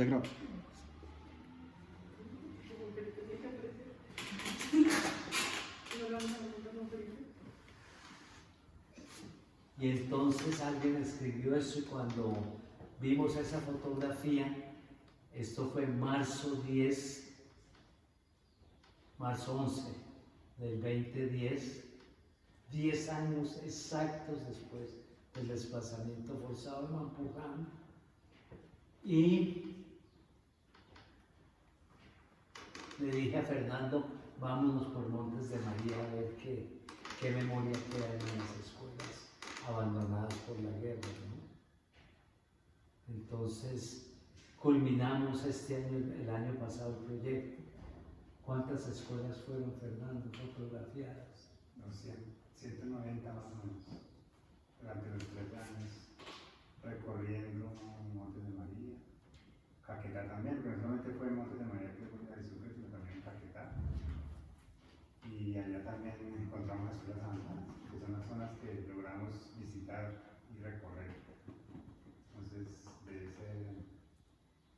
Graba. Y entonces alguien escribió eso y cuando vimos esa fotografía, esto fue marzo 11 del 2010, 10 años exactos después del desplazamiento forzado de Mampuján. Y le dije a Fernando, vámonos por Montes de María a ver qué memoria queda en las escuelas abandonadas por la guerra, ¿no? Entonces, culminamos este año, el año pasado, el proyecto. ¿Cuántas escuelas fueron, Fernando, fotografiadas? 190 más o menos, durante los 3 años, recorriendo Montes de María, Caquetá también, pero no solamente fue Montes de María que fue de Sucre, sino también Caquetá. Y allá también encontramos escuelas abandonadas, que son las zonas que logramos visitar y recorrer. Entonces,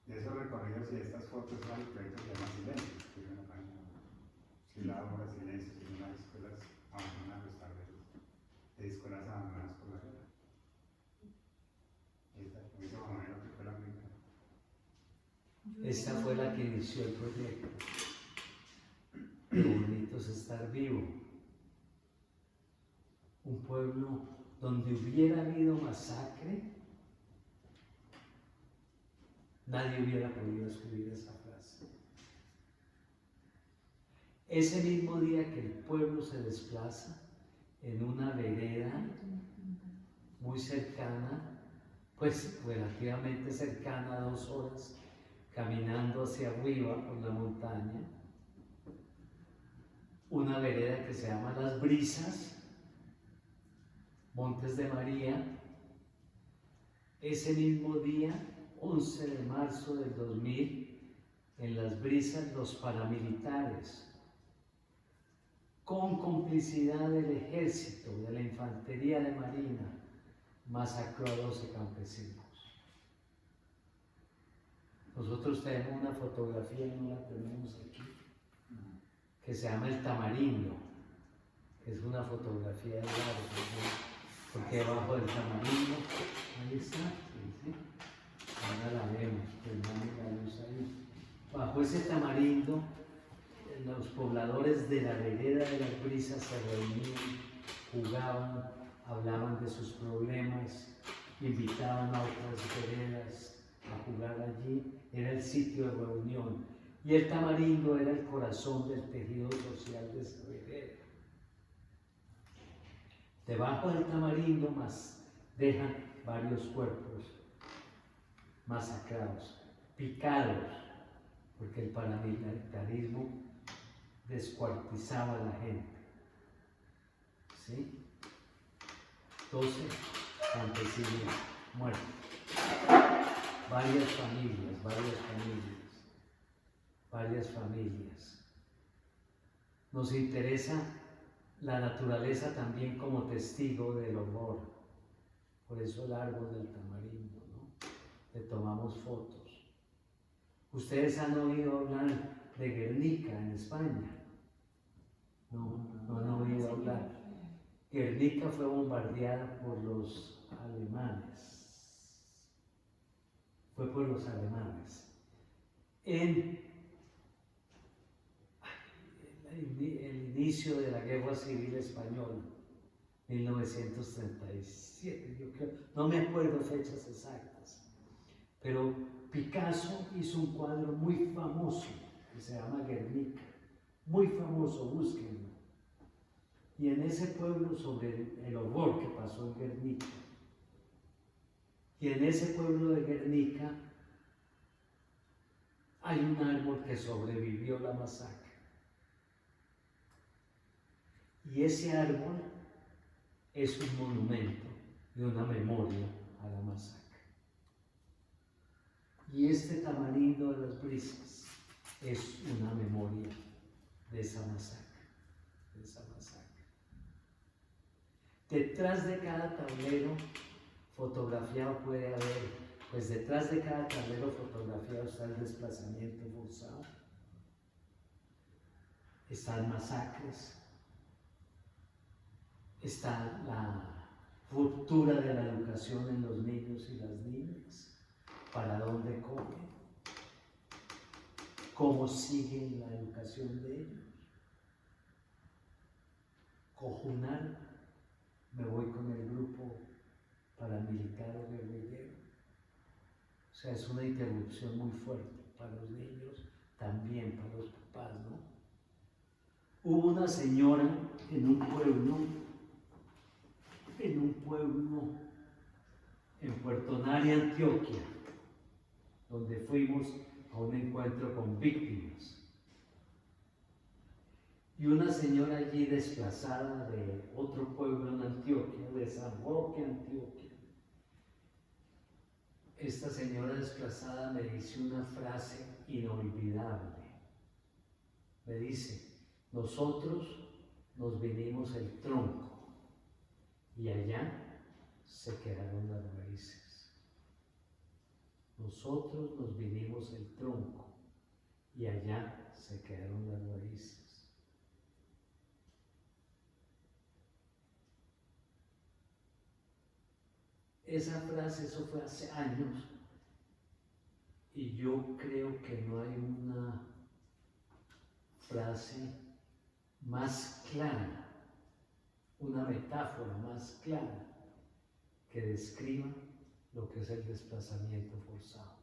de esos recorridos y de estas fotos, hay proyectos que se llaman Silencio, que es una página, Silabora, Silencio, que son unas escuelas abandonadas, tal vez, de escuelas abandonadas por la guerra. Esa más o menos que fue la primera. Esta fue la que inició el proyecto. Qué bonito es estar vivo. Un pueblo donde hubiera habido masacre, nadie hubiera podido escribir esa frase. Ese mismo día que el pueblo se desplaza en una vereda muy cercana, pues relativamente cercana, a 2 horas, caminando hacia arriba por la montaña, una vereda que se llama Las Brisas, Montes de María. Ese mismo día, 11 de marzo del 2000, en Las Brisas, los paramilitares, con complicidad del ejército, de la infantería de marina, masacró a 12 campesinos. Nosotros tenemos una fotografía, no la tenemos aquí, que se llama El Tamarindo, que es una fotografía de largo, ¿no? Porque debajo del tamarindo, ahí está, ¿sí? Ahora la vemos, prendamos la luz ahí. Bajo ese tamarindo, los pobladores de la vereda de Las Brisas se reunían, jugaban, hablaban de sus problemas, invitaban a otras veredas a jugar allí. Era el sitio de reunión. Y el tamarindo era el corazón del tejido social de esa vereda. Debajo del tamarindo dejan varios cuerpos masacrados, picados, porque el paramilitarismo descuartizaba a la gente. ¿Sí? 12 campesinos muertos. Varias familias. Nos interesa la naturaleza también como testigo del horror. Por eso el árbol del tamarindo, ¿no? Le tomamos fotos. Ustedes han oído hablar de Guernica en España. No han oído hablar. Guernica fue bombardeada por los alemanes. Fue por los alemanes. En el inicio de la Guerra Civil Española, 1937, yo creo, no me acuerdo fechas exactas, pero Picasso hizo un cuadro muy famoso que se llama Guernica, muy famoso, búsquenlo. Y en ese pueblo, sobre el horror que pasó en Guernica, y en ese pueblo de Guernica hay un árbol que sobrevivió la masacre. Y ese árbol es un monumento y una memoria a la masacre. Y este tamarindo de Las Brisas es una memoria de esa masacre. Detrás de cada tablero fotografiado puede haber Pues detrás de cada tablero fotografiado está el desplazamiento forzado, están masacres, está la ruptura de la educación en los niños y las niñas, para dónde comen, cómo siguen la educación de ellos. Cojunar, me voy con el grupo paramilitar o guerrillero. O sea, es una interrupción muy fuerte para los niños, también para los papás, ¿no? Hubo una señora en un pueblo en Puerto Nari, Antioquia, donde fuimos a un encuentro con víctimas. Y una señora allí desplazada de otro pueblo en Antioquia, de San Roque, Antioquia. Esta señora desplazada me dice una frase inolvidable. Me dice, nosotros nos vinimos el tronco y allá se quedaron las raíces. Nosotros nos vinimos el tronco y allá se quedaron las raíces. Esa frase, eso fue hace años, y yo creo que no hay una frase más clara, una metáfora más clara que describa lo que es el desplazamiento forzado.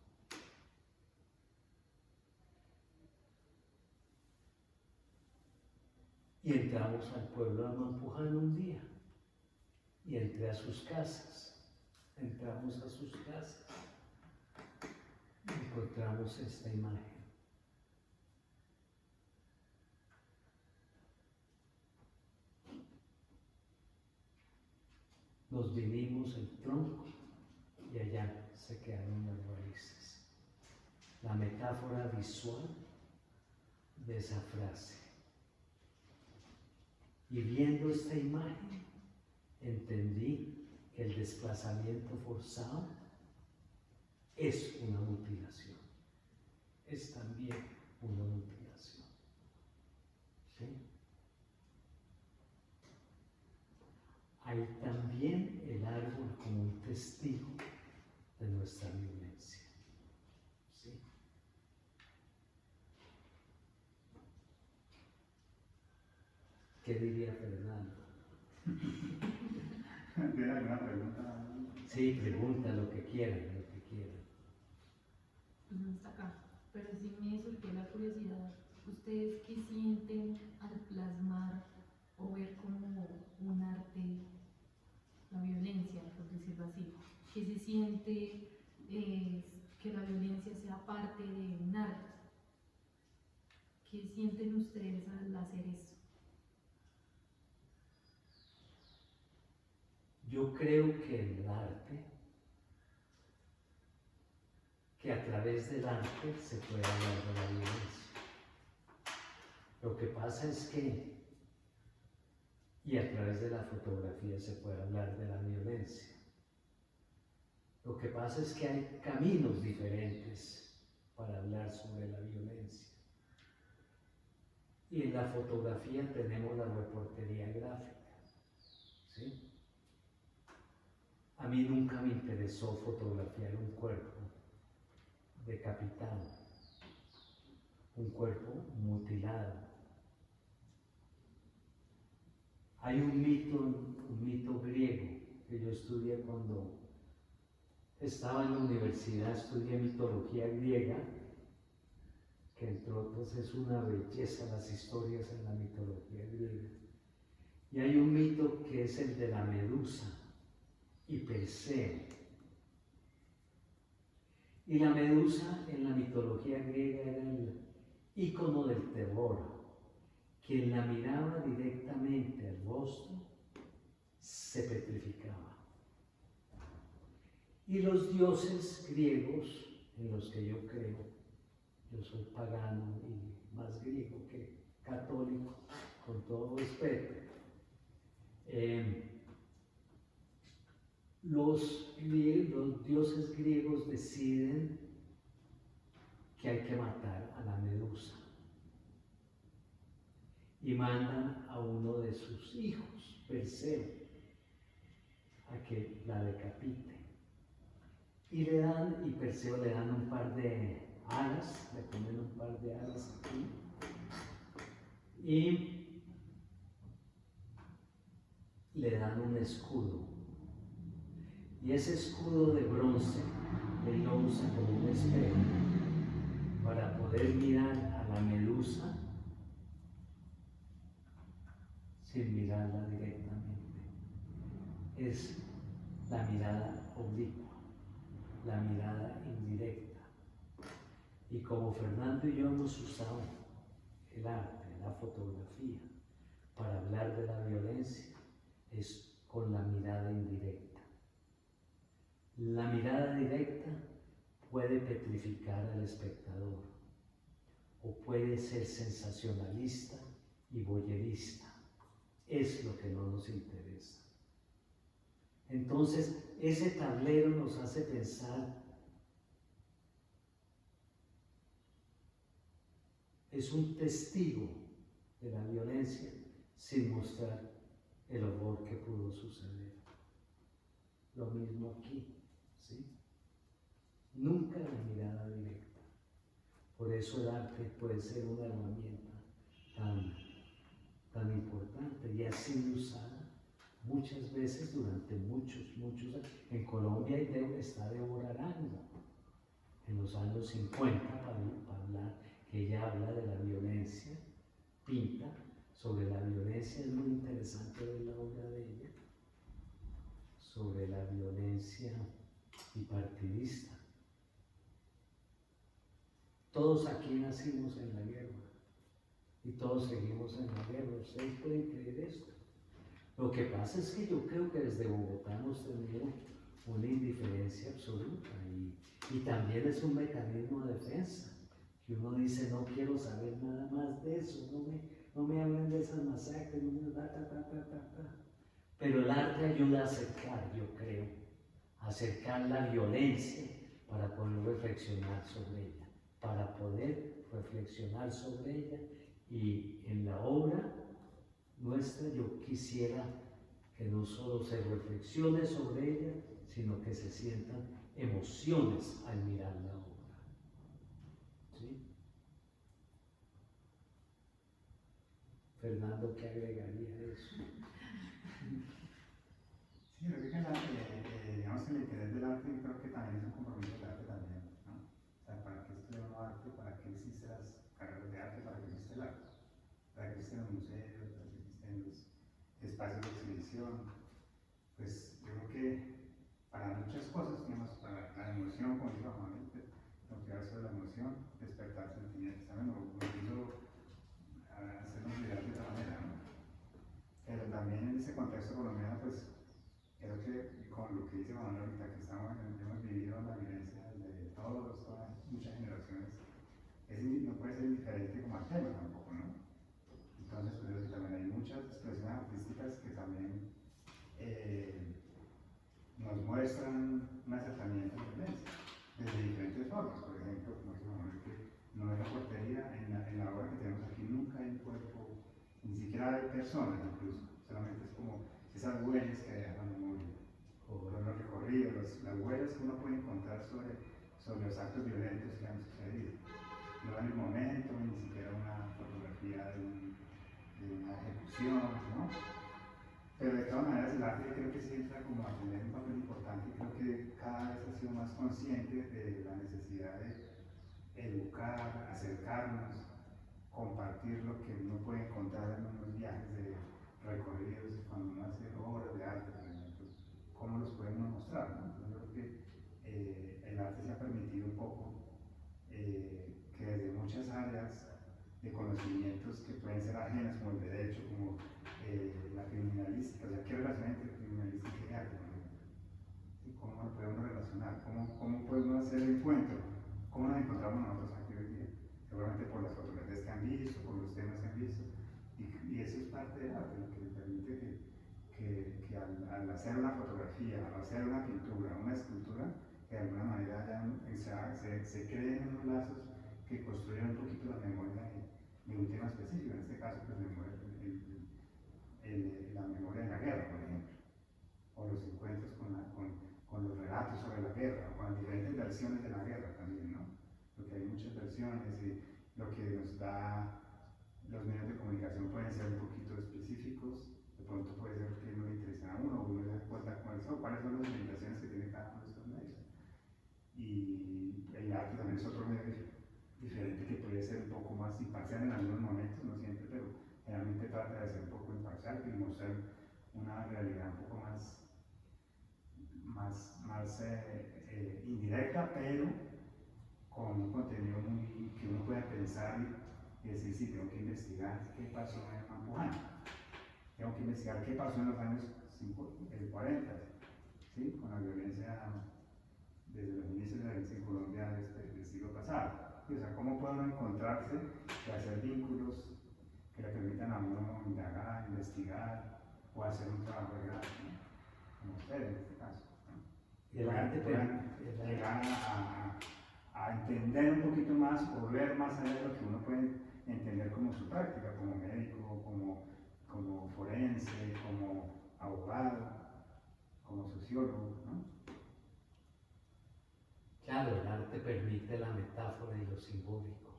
Y entramos al pueblo de Mampuján un día, y entré a sus casas. Entramos a sus casas y encontramos esta imagen. Nos vinimos el tronco y allá se quedaron las raíces. La metáfora visual de esa frase. Y viendo esta imagen, entendí que el desplazamiento forzado es una mutilación, es también una mutilación. ¿Sí? Hay también el árbol como un testigo de nuestra violencia. ¿Sí? ¿Qué diría Fernando? ¿Tiene alguna pregunta? Sí, pregunta lo que quieran, lo que quieran. Pues no está acá, pero sí me surgió la curiosidad. ¿Ustedes qué sienten al plasmar o ver como un arte la violencia, por decirlo así? ¿Qué se siente que la violencia sea parte de un arte? ¿Qué sienten ustedes al hacer eso? Yo creo que el arte, que a través del arte se puede hablar de la violencia. Lo que pasa es que, y a través de la fotografía se puede hablar de la violencia. Lo que pasa es que hay caminos diferentes para hablar sobre la violencia. Y en la fotografía tenemos la reportería gráfica, ¿sí? A mí nunca me interesó fotografiar un cuerpo decapitado, un cuerpo mutilado. Hay un mito griego que yo estudié cuando estaba en la universidad, estudié mitología griega, que entre otros es una belleza las historias en la mitología griega. Y hay un mito que es el de la Medusa y Perseo. Y la Medusa en la mitología griega era el ícono del terror. Quien la miraba directamente al rostro se petrificaba. Y los dioses griegos, en los que yo creo, yo soy pagano y más griego que católico, con todo respeto, los dioses griegos deciden que hay que matar a la Medusa y mandan a uno de sus hijos, Perseo, a que la decapite. Y Perseo le dan un par de alas, le ponen un par de alas aquí, y le dan un escudo. Y ese escudo de bronce, él lo usa como un espejo para poder mirar a la Medusa sin mirarla directamente. Es la mirada oblicua, la mirada indirecta. Y como Fernando y yo hemos usado el arte, la fotografía, para hablar de la violencia, es con la mirada indirecta. La mirada directa puede petrificar al espectador o puede ser sensacionalista y voyerista. Es lo que no nos interesa. Entonces, ese tablero nos hace pensar, es un testigo de la violencia sin mostrar el horror que pudo suceder. Lo mismo aquí, ¿sí? Nunca la mirada directa. Por eso el arte puede ser una herramienta tan importante y ha sido usada muchas veces durante muchos años. En Colombia está Débora Arango, en los años 50, para hablar, que ella habla de la violencia, pinta sobre la violencia. Es muy interesante ver la obra de ella, sobre la violencia bipartidista. Todos aquí nacimos en la guerra y todos seguimos en la guerra. ¿Ustedes pueden creer esto? Lo que pasa es que yo creo que desde Bogotá hemos tenido una indiferencia absoluta y también es un mecanismo de defensa, que uno dice, no quiero saber nada más de eso, no me hablen de esas masacres, no me Pero el arte ayuda a acercar, yo creo, a acercar la violencia para poder reflexionar sobre ella, y en la obra nuestra yo quisiera que no solo se reflexione sobre ella, sino que se sientan emociones al mirar la obra. ¿Sí? Fernando, ¿qué agregaría a eso? Sí, creo que digamos que el interés del arte creo que también es un compromiso del arte también, ¿no? O sea, ¿para qué estudiar arte? ¿Para qué existen las carreras de arte? ¿Para qué existe el arte? ¿Para qué existen los museos? ¿Para qué existen los espacios de exhibición? Pues yo creo que para muchas cosas, digamos, para la emoción, como dice Juan, lo que hace la emoción, despertar sentimientos, ¿saben? O incluso hacernos mirar de otra manera, ¿no? Pero también en ese contexto colombiano, pues creo que con lo que dice Juan ahorita, que hemos vivido la violencia de todas muchas generaciones, no puede ser indiferente como al tema tampoco, ¿no? Entonces, pues también hay muchas expresiones artísticas que también nos muestran un acercamiento a la violencia, desde diferentes formas. Por ejemplo, como dice Juan, que no es la portería, en la obra que tenemos aquí nunca hay un cuerpo, ni siquiera hay personas incluso, solamente es como esas huellas que dejan la memoria, o los recorridos, las huellas que uno puede encontrar sobre los actos violentos que han sucedido. No en el momento, ni siquiera una fotografía de una ejecución, ¿no? Pero de todas maneras el arte creo que sí entra como a tener un papel importante, y creo que cada vez ha sido más consciente de la necesidad de educar, acercarnos, compartir lo que uno puede encontrar en unos viajes de recorridos, cuando uno hace obras de arte, por ejemplo, cómo los puede uno mostrar, ¿no? Entonces yo creo que el arte se ha permitido un poco que desde muchas áreas de conocimientos que pueden ser ajenas, como el derecho, como la criminalística, o sea, ¿qué relación entre criminalística y arte? ¿Sí? ¿Cómo lo podemos relacionar? ¿Cómo podemos hacer el encuentro? ¿Cómo nos encontramos nosotros aquí hoy día? Seguramente por las fotografías que han visto, por los temas que han visto, y eso es parte del arte, lo que le permite que al hacer una fotografía, al hacer una pintura, una escultura, que de alguna manera se creen unos lazos que construyen un poquito la memoria de un tema específico, en este caso pues, la memoria de la guerra, por ejemplo, o los encuentros con los relatos sobre la guerra, o con las diferentes versiones de la guerra también, ¿no? Porque hay muchas versiones y lo que nos da los medios de comunicación pueden ser un poquito específicos, de pronto puede ser que no le interesen a uno, o uno se da cuenta cuáles son las limitaciones que tiene cada uno de estos medios. Y el arte también es otro medio diferente que puede ser un poco más imparcial en algunos momentos, no siempre, pero generalmente trata de ser un poco imparcial y mostrar una realidad un poco más indirecta, pero con un contenido que uno pueda pensar y decir, sí, tengo que investigar qué pasó en Mampuján, tengo que investigar qué pasó en los años 40, ¿sí? Con la violencia, desde los inicios de la violencia en Colombia del siglo pasado. O sea, cómo puede uno encontrarse y hacer vínculos que le permitan a uno indagar, investigar o hacer un trabajo de grado, ¿no? Como ustedes en este caso, ¿no? Y el arte puedan llegar a entender un poquito más o ver más allá de lo que uno puede entender como su práctica, como médico, como forense, como abogado, como sociólogo, ¿no? Claro, el arte permite la metáfora y lo simbólico.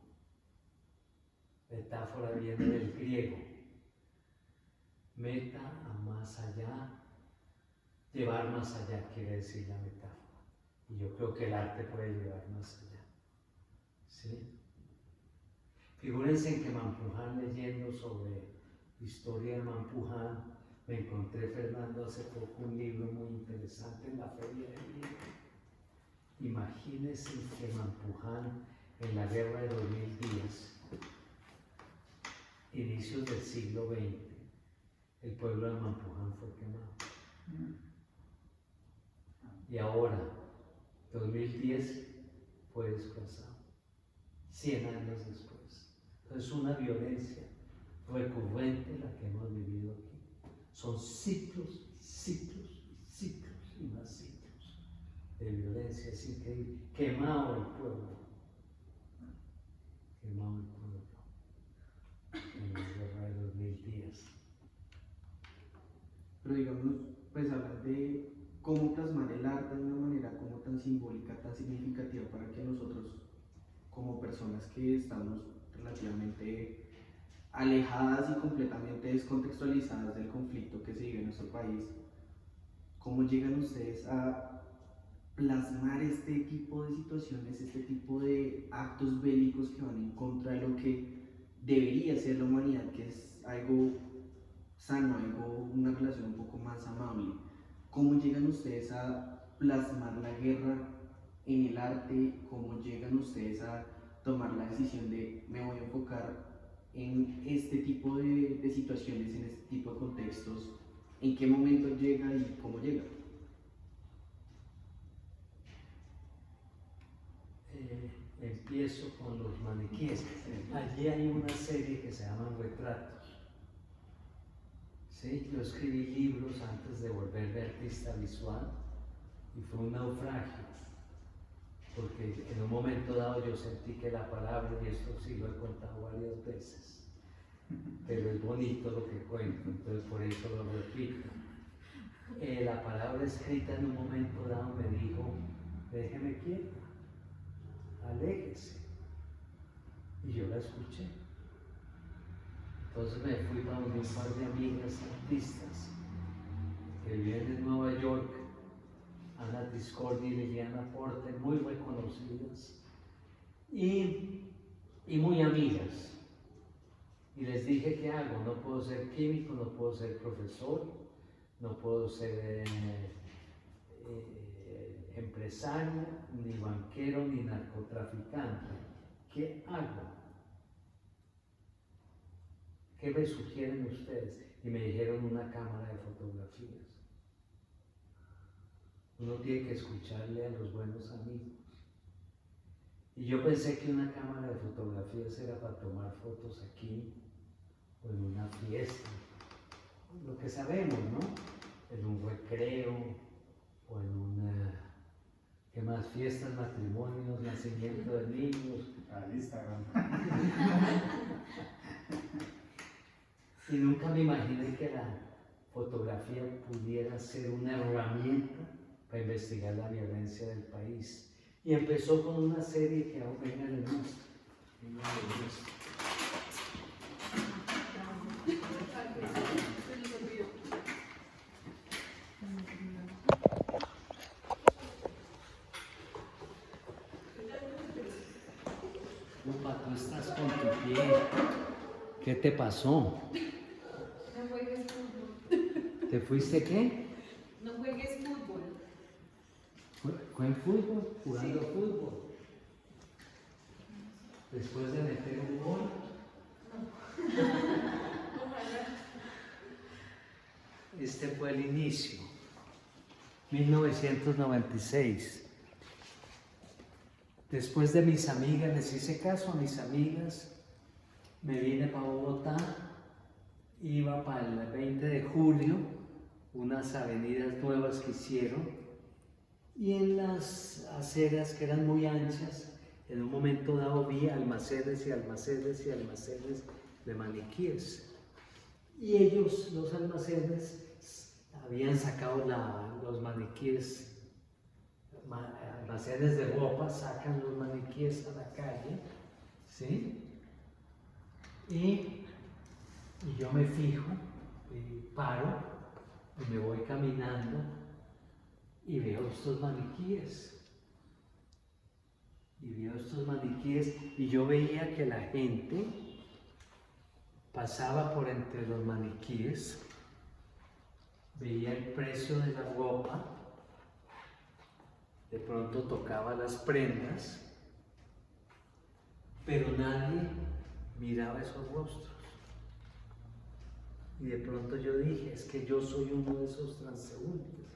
Metáfora viene del griego. Meta, a más allá, llevar más allá quiere decir la metáfora. Y yo creo que el arte puede llevar más allá. ¿Sí? Figúrense en que Mampuján, leyendo sobre la historia de Mampuján, me encontré, Fernando, hace poco un libro muy interesante en la Feria del Libro. Imagínense que Mampuján, en la guerra de 2000 días, inicios del siglo XX, el pueblo de Mampuján fue quemado. Y ahora, 2010, fue desplazado, 100 años después. Entonces, una violencia recurrente la que hemos vivido aquí. Son ciclos, ciclos, ciclos y más ciclos de violencia. Es increíble. Quemado el pueblo. Quemado el pueblo. En la guerra de 2000 días. Pero digamos, pues hablar de cómo plasmar el arte de una manera como tan simbólica, tan significativa para que nosotros, como personas que estamos relativamente alejadas y completamente descontextualizadas del conflicto que se vive en nuestro país, ¿cómo llegan ustedes a plasmar este tipo de situaciones, este tipo de actos bélicos que van en contra de lo que debería ser la humanidad, que es algo sano, una relación un poco más amable? ¿Cómo llegan ustedes a plasmar la guerra en el arte? ¿Cómo llegan ustedes a tomar la decisión de me voy a enfocar en este tipo de situaciones, en este tipo de contextos? ¿En qué momento llega y cómo llega? Empiezo con los maniquíes. Allí hay una serie que se llama Retratos. ¿Sí? Yo escribí libros antes de volverme artista visual y fue un naufragio, porque en un momento dado yo sentí que la palabra, y esto sí lo he contado varias veces, pero es bonito lo que cuento, entonces por eso lo repito. La palabra escrita en un momento dado me dijo, déjeme quieta, aléjese, y yo la escuché. Entonces me fui para un par de amigas artistas que viven en Nueva York, Ana Discordi y Liliana Porter, muy reconocidas y muy amigas. Y les dije, ¿qué hago? No puedo ser químico, no puedo ser profesor, no puedo ser empresario, ni banquero, ni narcotraficante. ¿Qué hago? ¿Qué me sugieren ustedes? Y me dijeron una cámara de fotografías. Uno tiene que escucharle a los buenos amigos. Y yo pensé que una cámara de fotografías era para tomar fotos aquí, o en una fiesta, lo que sabemos, ¿no? En un recreo o en una, ¿qué más? Fiestas, matrimonios, nacimiento de niños. Al Instagram. Y nunca me imaginé que la fotografía pudiera ser una herramienta para investigar la violencia del país. Y empezó con una serie que aún venga de muestra. Upa, tú estás con tu pie. ¿Qué te pasó? No juegues fútbol. ¿Te fuiste qué? No juegues fútbol. ¿Fue en fútbol? ¿Jugando fútbol? Después de meter un gol. Este fue el inicio. 1996. Después de mis amigas, les hice caso a mis amigas, me vine para Bogotá, iba para el 20 de julio, unas avenidas nuevas que hicieron, y en las aceras que eran muy anchas, en un momento dado vi almacenes y almacenes y almacenes de maniquíes. Y ellos, los almacenes, habían sacado los maniquíes, almacenes de ropa, sacan los maniquíes a la calle, ¿sí? Y yo me fijo, y paro, y me voy caminando, y veo estos maniquíes. Y yo veía que la gente pasaba por entre los maniquíes, veía el precio de la ropa, de pronto tocaba las prendas, pero nadie miraba esos rostros. Y de pronto yo dije, es que yo soy uno de esos transeúntes.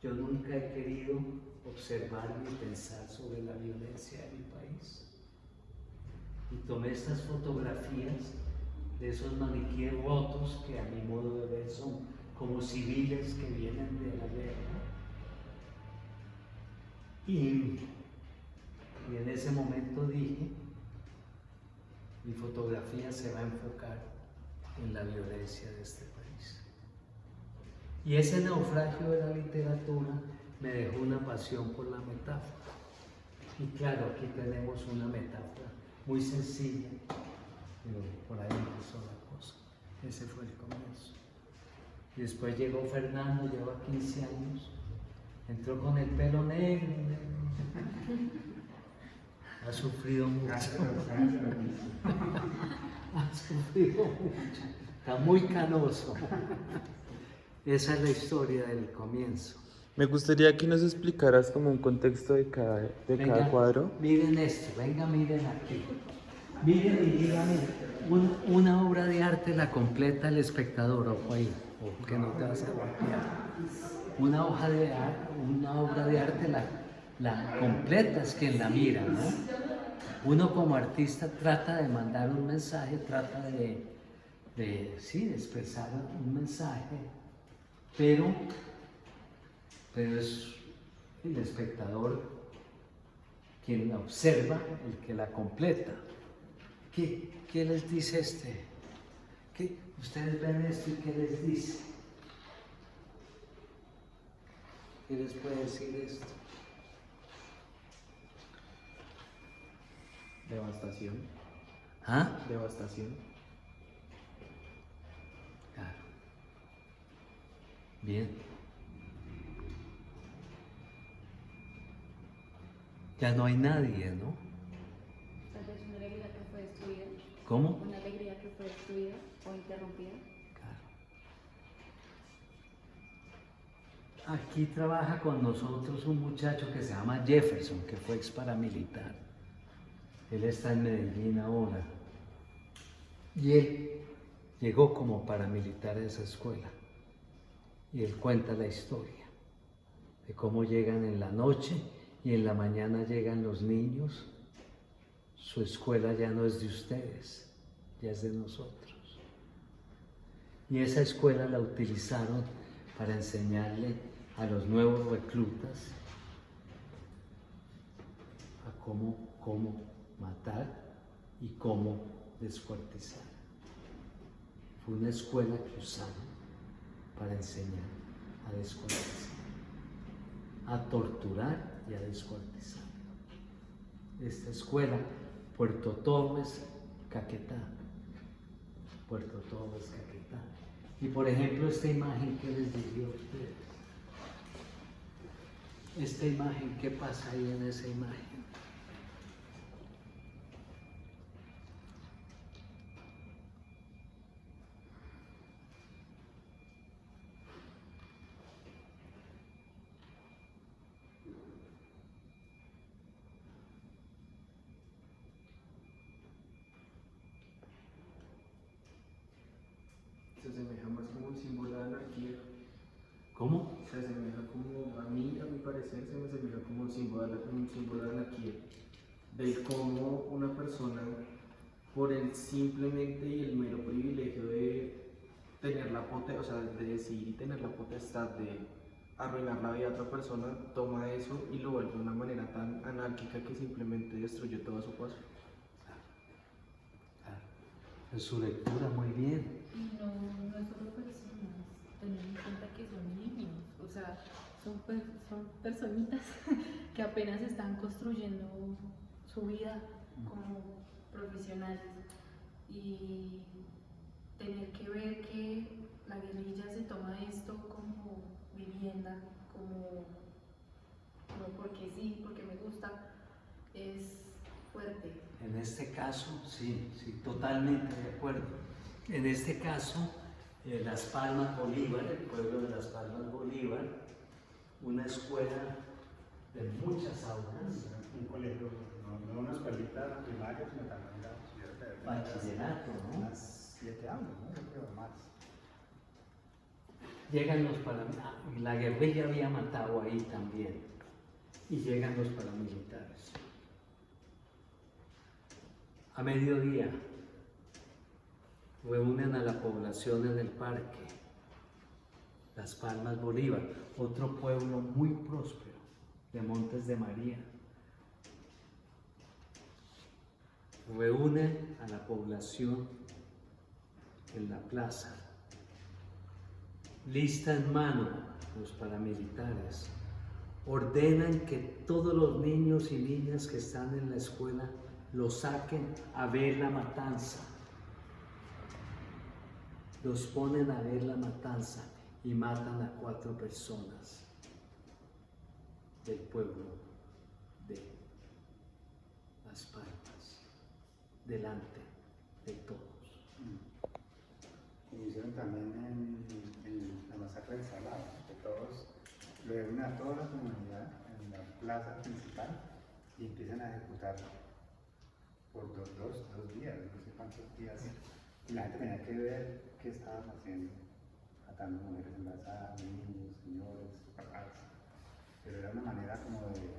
Yo nunca he querido observar ni pensar sobre la violencia de mi país. Y tomé estas fotografías de esos maniquíes rotos que a mi modo de ver son como civiles que vienen de la guerra. Y en ese momento dije, mi fotografía se va a enfocar en la violencia de este país. Y ese naufragio de la literatura me dejó una pasión por la metáfora. Y claro, aquí tenemos una metáfora muy sencilla, pero por ahí empezó la cosa. Ese fue el comienzo. Y después llegó Fernando, lleva 15 años, entró con el pelo negro. Ha sufrido mucho. Ha sufrido mucho. Está muy canoso. Esa es la historia del comienzo. Me gustaría que nos explicaras como un contexto de cada cuadro. Miren esto, venga, miren aquí. Miren y díganme, una obra de arte la completa el espectador, ojo ahí, ojo que no te vas a golpear. Una obra de arte la completa es quien la mira, ¿no? Uno como artista trata de mandar un mensaje, trata de expresar un mensaje, pero es el espectador quien la observa, el que la completa. ¿Qué les dice este? Ustedes ven esto y ¿qué les dice? ¿Qué les puede decir esto? Devastación. ¿Ah? Devastación. Claro. Bien. Ya no hay nadie, ¿no? Tal vez una alegría que fue destruida. ¿Cómo? Una alegría que fue destruida o interrumpida. Claro. Aquí trabaja con nosotros un muchacho que se llama Jefferson, que fue ex paramilitar. Él está en Medellín ahora. Y él llegó como paramilitar a esa escuela. Y él cuenta la historia de cómo llegan en la noche y en la mañana llegan los niños. Su escuela ya no es de ustedes, ya es de nosotros. Y esa escuela la utilizaron para enseñarle a los nuevos reclutas a cómo matar y cómo descuartizar. Fue una escuela que usaron para enseñar a descuartizar, a torturar y a descuartizar. Esta escuela, Puerto Torres, Caquetá. Puerto Torres, Caquetá. Y por ejemplo, esta imagen, ¿qué les diría a ustedes? Esta imagen, ¿qué pasa ahí en esa imagen? Se asemeja más como un símbolo de anarquía. ¿Cómo? Se asemeja como, a mí, a mi parecer, se me asemeja como un símbolo de anarquía. De cómo una persona, por el simplemente y el mero privilegio de tener la potestad, o sea, de decidir y tener la potestad de arruinar la vida de otra persona, toma eso y lo vuelve de una manera tan anárquica que simplemente destruye todo a su paso. En su lectura, muy bien. Y no es solo personas, tener en cuenta que son niños, o sea, son personitas que apenas están construyendo su vida como profesionales y tener que ver que la guerrilla se toma esto como vivienda, como porque sí, porque me gusta, es fuerte. En este caso, sí, totalmente de acuerdo. En este caso, Las Palmas Bolívar, el pueblo de Las Palmas Bolívar, una escuela de muchas aulas, Un colegio, no una escuelita primaria, sino también la bachillerato, ¿no? unas 7 años, ¿no? Yo creo más. Llegan los paramilitares, la guerrilla había matado ahí también, y llegan los paramilitares. A mediodía, reúnen a la población en el parque, Las Palmas Bolívar, otro pueblo muy próspero de Montes de María. Reúnen a la población en la plaza, lista en mano, los paramilitares ordenan que todos los niños y niñas que están en la escuela los saquen a ver la matanza. Los ponen a ver la matanza y matan a 4 personas del pueblo de Las Palmas, delante de todos. Y hicieron también en la masacre de Salado, que todos reúnen a toda la comunidad en la plaza principal y empiezan a ejecutar por dos días, no sé cuántos días. Y la gente tenía que ver qué estaban haciendo, matando mujeres embarazadas, niños, señores, papás. Pero era una manera como de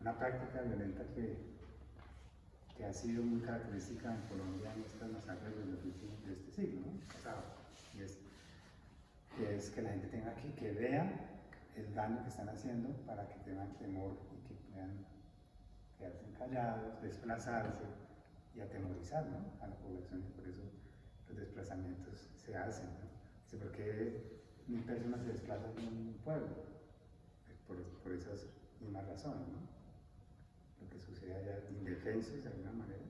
una práctica violenta que ha sido muy característica en Colombia en estas masacres de este siglo, ¿no? Pasado. Y es que la gente tenga que vea el daño que están haciendo para que tengan temor y que puedan quedarse callados, desplazarse y atemorizar, ¿no? A la población, y por eso los desplazamientos se hacen, ¿no? Dice, ¿por qué 1000 personas se desplazan en un pueblo? Por esas mismas razones, ¿no? Lo que sucede allá, indefensos de alguna manera,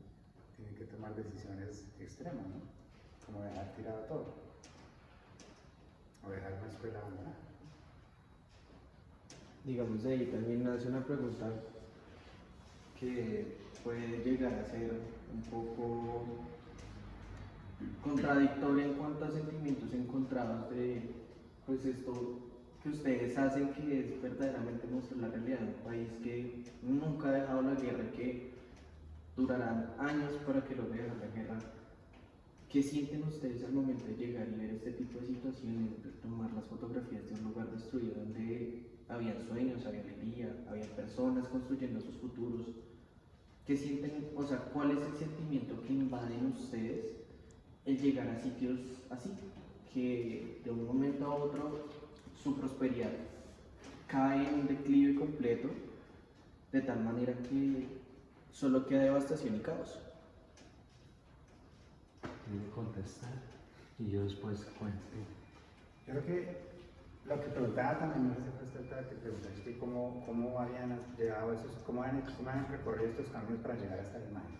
tienen que tomar decisiones extremas, ¿no? Como dejar tirado todo, o dejar una escuela abandonada. Digamos, de ahí también nace una pregunta que puede llegar a ser un poco contradictoria en cuanto a sentimientos encontrados de, pues, esto que ustedes hacen, que es verdaderamente mostrar la realidad de un país que nunca ha dejado la guerra y que durarán años para que lo vean la guerra. ¿Qué sienten ustedes al momento de llegar y ver este tipo de situaciones, de tomar las fotografías de un lugar destruido donde habían sueños, había alegría, había personas construyendo sus futuros? ¿Qué sienten, o sea, cuál es el sentimiento que invaden ustedes el llegar a sitios así, que de un momento a otro su prosperidad cae en un declive completo, de tal manera que solo queda devastación y caos. ¿Quiere contestar? Y yo después cuento. Yo creo que lo que preguntaba también, no sé si fue usted que preguntaste cómo habían llegado esos, cómo habían recorrido estos caminos para llegar a estas imágenes.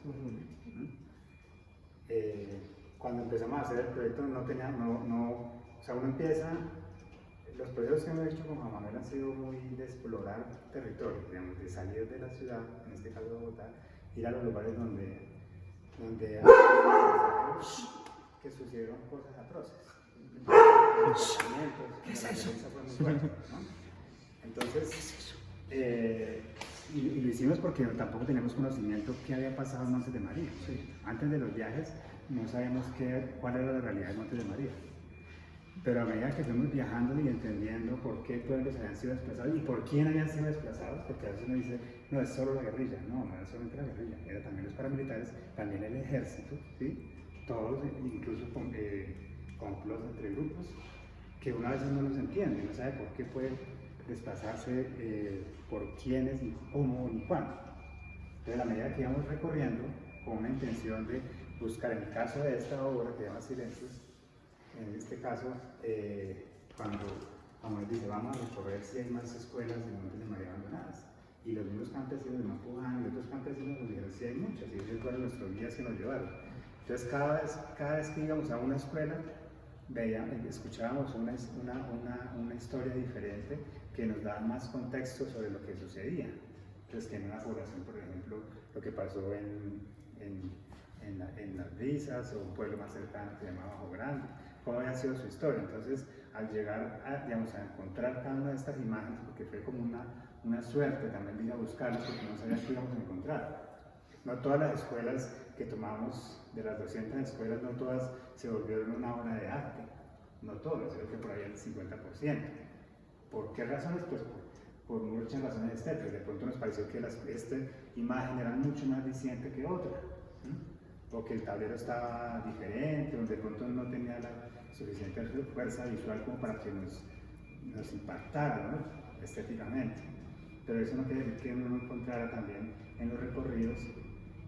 Cuando empezamos a hacer el proyecto o sea, uno empieza, los proyectos que hemos hecho con Juan Manuel han sido muy de explorar territorio, digamos, de salir de la ciudad, en este caso Bogotá, ir a los lugares donde que sucedieron cosas atroces. ¿Qué es eso? Fue muy fuerte, ¿no? Entonces, y lo hicimos porque tampoco teníamos conocimiento qué había pasado en Montes de María. Sí. Antes de los viajes no sabíamos cuál era la realidad de Montes de María. Pero a medida que fuimos viajando y entendiendo por qué pueblos habían sido desplazados y por quién habían sido desplazados, porque a veces uno dice, no, es solo la guerrilla. No era solamente la guerrilla, era también los paramilitares, también el ejército, ¿sí? Todos, incluso complots entre grupos, que una vez no los entiende, no sabe por qué puede desplazarse, por quiénes, ni cómo, ni cuándo. Entonces, a medida que íbamos recorriendo, con una intención de buscar, en el caso de esta obra que se llama Silencios, en este caso, cuando nos dice, vamos a recorrer si hay más escuelas de Montes de María abandonadas. Y los mismos campesinos de Mapuján y otros campesinos nos dijeron, sí hay muchas, y ellos fueron nuestros guías que nos llevaron. Entonces, cada vez que íbamos a una escuela, escuchábamos una historia diferente que nos daba más contexto sobre lo que sucedía. Entonces, que en una población, por ejemplo, lo que pasó en Las Brisas, o un pueblo más cercano que se llamaba Bajo Grande, cómo había sido su historia. Entonces, al llegar a encontrar cada una de estas imágenes, porque fue como una suerte también de ir a buscarlas, porque no sabía qué íbamos a encontrar. No todas las escuelas que tomamos, de las 200 escuelas, no todas se volvieron una obra de arte. No todas, creo que por ahí el 50%. ¿Por qué razones? Pues por muchas razones estéticas. De pronto nos pareció que esta imagen era mucho más diciente que otra, o que el tablero estaba diferente, o de pronto no tenía la suficiente fuerza visual como para que nos impactara, ¿no? Estéticamente. Pero eso no quiere decir que uno no encontrara también en los recorridos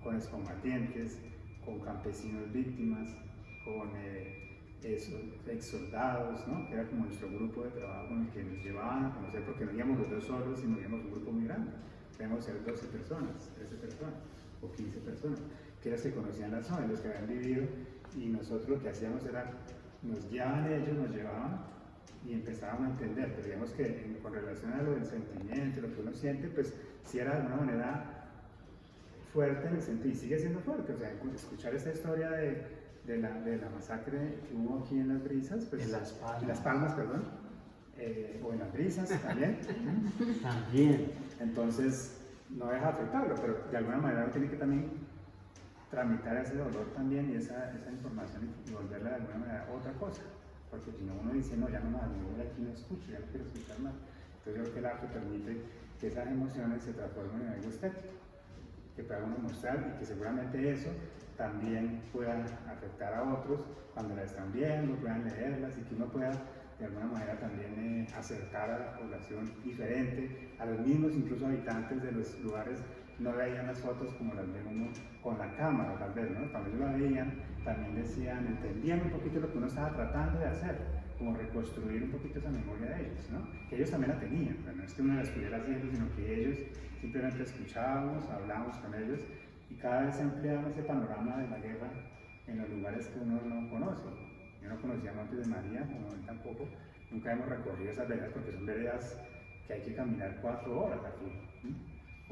con excombatientes, con campesinos víctimas, con ex soldados, ¿no? Que era como nuestro grupo de trabajo con el que nos llevaban a conocer, porque no íbamos los dos solos, sino íbamos un grupo muy grande. Podíamos ser 12 personas, 13 personas o 15 personas, que eran los que conocían la zona, los que habían vivido, y nosotros lo que hacíamos era, nos guiaban ellos, nos llevaban y empezábamos a entender, pero digamos que con relación a lo del sentimiento, lo que uno siente, pues sí era de alguna manera fuerte en el sentido, y sigue siendo fuerte, o sea, escuchar esta historia de la masacre que hubo aquí en Las Brisas, pues, en Las Palmas, o en Las Brisas también. También. Entonces, no deja de afectarlo, pero de alguna manera uno tiene que también tramitar ese dolor también y esa información y volverla de alguna manera otra cosa, porque si no uno dice, no, ya no más, yo aquí no escucho, ya no quiero escuchar más. Entonces yo creo que el arte permite que esas emociones se transformen en algo estético, que pueda uno mostrar, y que seguramente eso también pueda afectar a otros cuando la están viendo, puedan leerlas, y que uno pueda de alguna manera también acercar a la población diferente, a los mismos incluso habitantes de los lugares. No veían las fotos como las ven uno con la cámara, tal vez, ¿no? Cuando ellos la veían, también decían, entendían un poquito lo que uno estaba tratando de hacer, como reconstruir un poquito esa memoria de ellos, ¿no? Que ellos también la tenían, pero no es que uno la estuviera haciendo, sino que ellos simplemente escuchábamos, hablábamos con ellos, y cada vez empleábamos ese panorama de la guerra en los lugares que uno no conoce. Yo no conocía Montes de María, como él tampoco, nunca hemos recorrido esas veredas, porque son veredas que hay que caminar 4 horas aquí,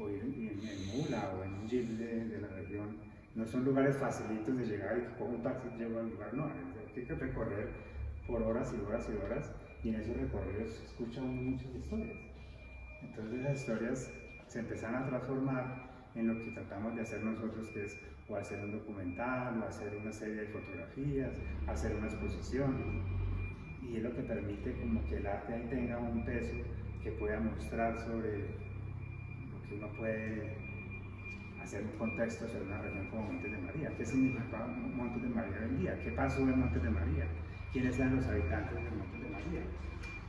o ir en mula o en un jeep de la región. No son lugares facilitos de llegar y con un taxi llego al lugar, no, hay que recorrer por horas y horas y horas, y en esos recorridos se escuchan muchas historias. Entonces esas historias se empiezan a transformar en lo que tratamos de hacer nosotros, que es o hacer un documental, o hacer una serie de fotografías, hacer una exposición, y es lo que permite como que el arte ahí tenga un peso que pueda mostrar sobre lo que uno puede hacer un contexto sobre una región como Montes de María. ¿Qué significa Montes de María hoy en día? ¿Qué pasó en Montes de María? quiénes eran los habitantes del Monte de María,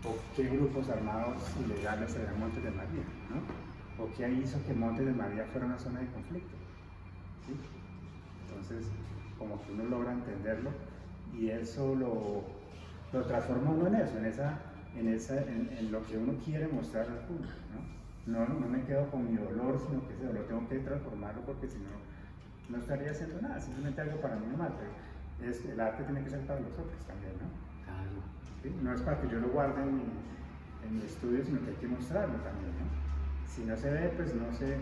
o qué grupos armados ilegales eran Monte de María, ¿no? O qué hizo que Monte de María fuera una zona de conflicto. ¿Sí? Entonces, como que uno logra entenderlo y eso lo transforma uno en eso, en lo que uno quiere mostrar al público, ¿no? No me quedo con mi dolor, sino que ese dolor tengo que transformarlo porque si no, no estaría haciendo nada, simplemente algo para mí normal. El arte tiene que ser para los otros también, ¿no? Claro. ¿Sí? No es para que yo lo guarde en mi estudio, sino que hay que mostrarlo también, ¿no? Si no se ve, pues no se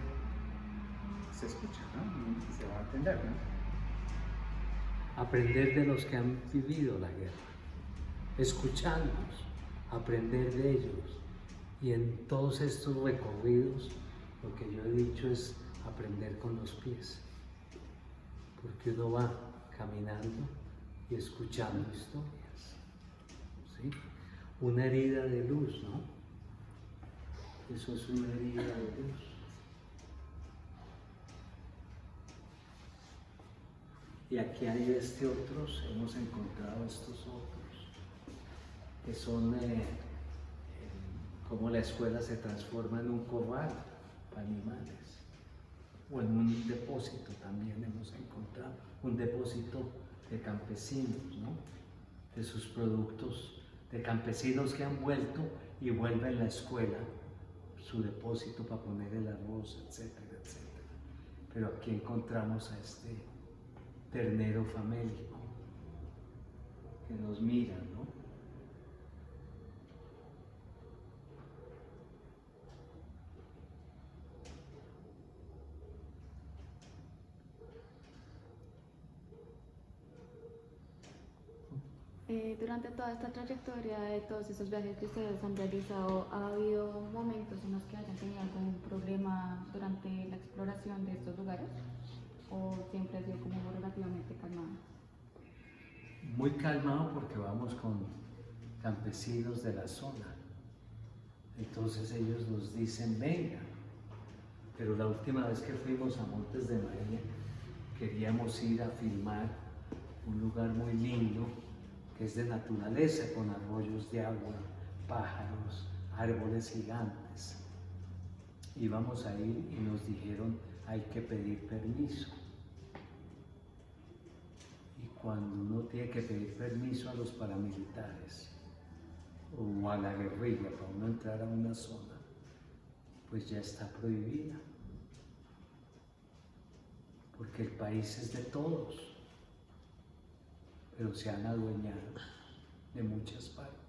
escucha, ¿no? Y se va a entender, ¿no? Aprender de los que han vivido la guerra, escucharlos, aprender de ellos. Y en todos estos recorridos, lo que yo he dicho es aprender con los pies, porque uno va caminando y escuchando historias. ¿Sí? Una herida de luz, ¿no? Eso es una herida de luz. Y aquí hay hemos encontrado estos otros, que son cómo la escuela se transforma en un corral para animales, o en un depósito también hemos encontrado, un depósito de campesinos, ¿no? De sus productos, de campesinos que han vuelto y vuelven la escuela, su depósito para poner el arroz, etcétera, etcétera. Pero aquí encontramos a este ternero famélico que nos mira, ¿no? Durante toda esta trayectoria de todos esos viajes que ustedes han realizado, ¿ha habido momentos en los que hayan tenido algún problema durante la exploración de estos lugares? ¿O siempre ha sido como relativamente calmado? Muy calmado porque vamos con campesinos de la zona. Entonces ellos nos dicen, venga. Pero la última vez que fuimos a Montes de María, queríamos ir a filmar un lugar muy lindo, que es de naturaleza, con arroyos de agua, pájaros, árboles gigantes. Íbamos a ir y nos dijeron, hay que pedir permiso. Y cuando uno tiene que pedir permiso a los paramilitares o a la guerrilla para uno entrar a una zona, pues ya está prohibida. Porque el país es de todos, pero se han adueñado de muchas partes.